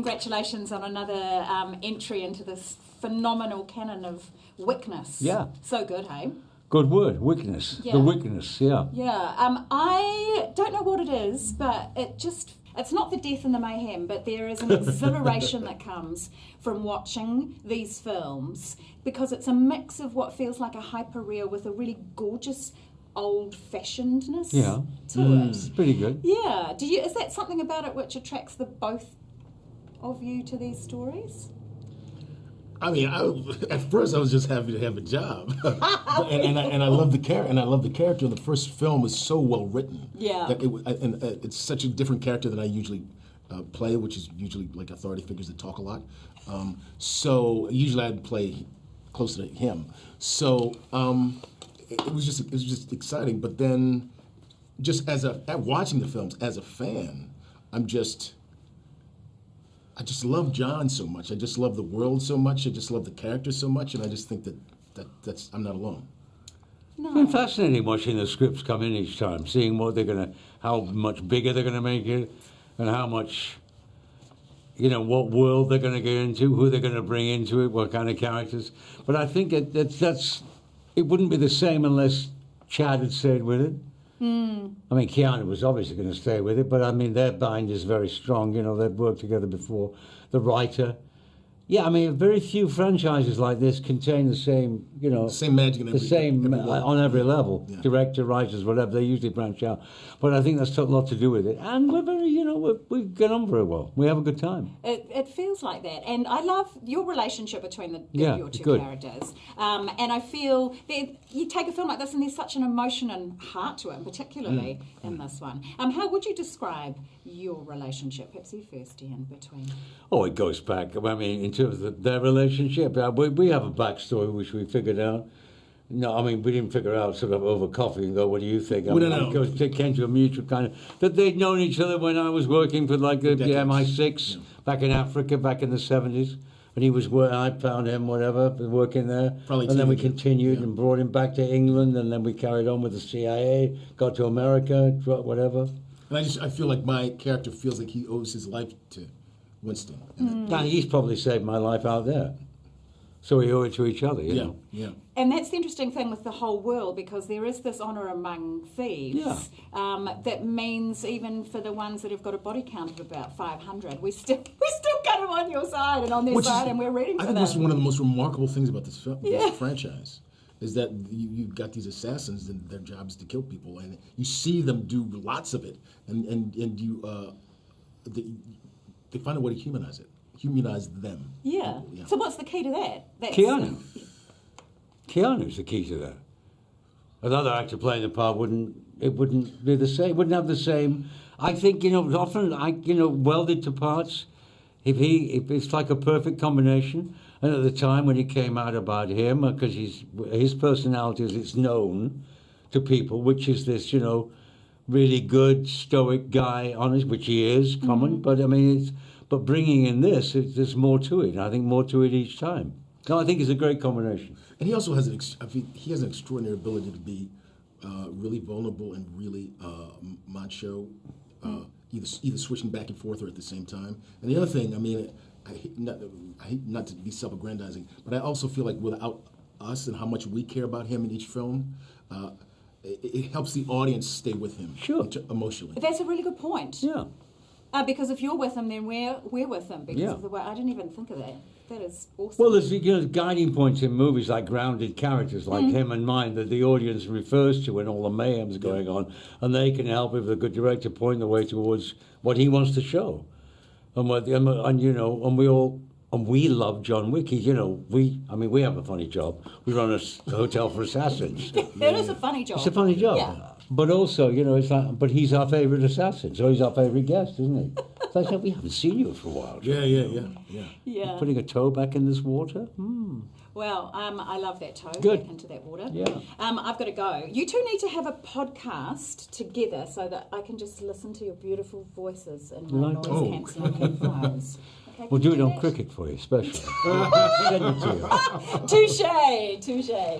congratulations on another entry into this phenomenal canon of Wickness. Yeah. So good, hey? Good word, Wickness. Yeah. The Wickness, yeah. Yeah. I don't know what it is, but it's not the death and the mayhem, but there is an exhilaration that comes from watching these films because it's a mix of what feels like a hyper-real with a really gorgeous old-fashionedness to it. It's pretty good. Yeah. Is that something about it which attracts the both of you to these stories? I mean, at first I was just happy to have a job, and I love the character. And I love the character. The first film was so well written. Yeah. That it's such a different character than I usually play, which is usually like authority figures that talk a lot. So usually I'd play closer to him. So it was just exciting. But then, just at watching the films as a fan, I just love John so much. I just love the world so much. I just love the characters so much, and I just think that's I'm not alone. No. It's been fascinating watching the scripts come in each time, seeing how much bigger they're gonna make it, and how much, what world they're gonna get into, who they're gonna bring into it, what kind of characters. But I think it wouldn't be the same unless Chad had stayed with it. I mean, Keanu was obviously going to stay with it, but I mean, their bind is very strong. They've worked together before. The writer. Yeah, I mean, very few franchises like this contain the same, the same magic on every level. Yeah. Director, writers, whatever, they usually branch out. But I think that's got a lot to do with it. And we're very, we get on very well. We have a good time. It feels like that. And I love your relationship between your two characters. And I feel that you take a film like this and there's such an emotion and heart to it, particularly in this one. How would you describe your relationship? Perhaps you first, Ian, between... Oh, it goes back. I mean, in terms of their relationship, we have a backstory which we figured out. No, I mean, we didn't figure out sort of over coffee and go, what do you think? We don't know. It came to a mutual kind of... That they'd known each other when I was working for the MI6 back in Africa, back in the 70s. And he was I found him, whatever, working there. Probably and then we continued and brought him back to England, and then we carried on with the CIA, got to America, whatever. And I feel like my character feels like he owes his life to Winston. And he's probably saved my life out there. So we owe it to each other, you know. Yeah. And that's the interesting thing with the whole world, because there is this honour among thieves that means even for the ones that have got a body count of about 500, we still got them on your side and on their side, and we're rooting for them. I think this is one of the most remarkable things about this franchise, is that you've got these assassins and their job is to kill people, and you see them do lots of it, and they find a way to humanize them. Yeah. So what's the key to that? Keanu's the key to that. Another actor playing the part wouldn't be the same. Wouldn't have the same. I think often welded to parts. If it's like a perfect combination. And at the time when it came out about him, because his personality, as it's known to people, which is this really good stoic guy, honest, which he is common. But I mean But bringing in this, there's more to it. I think more to it each time. No, I think it's a great combination. And he also has an extraordinary ability to be really vulnerable and really macho, either switching back and forth or at the same time. And the other thing, I mean, I hate not to be self-aggrandizing, but I also feel like without us and how much we care about him in each film, it helps the audience stay with him emotionally. That's a really good point. Yeah. Because if you're with them, then we're with them because of the way. I didn't even think of that. That is awesome. Well, there's guiding points in movies like grounded characters like him and mine that the audience refers to when all the mayhem's going on, and they can help if the good director point the way towards what he wants to show, and we love John Wick. We have a funny job. We run a hotel for assassins. It is a funny job. It's a funny job. Yeah. But also, it's like, but he's our favourite assassin, so he's our favourite guest, isn't he? It's like, we haven't seen you for a while. Yeah. Putting a toe back in this water? Well, I love that toe Good. back into that water. Yeah. I've got to go. You two need to have a podcast together so that I can just listen to your beautiful voices in my noise-cancelling headphones. Okay, we'll do it on cricket for you, especially. Send it to you. Touche.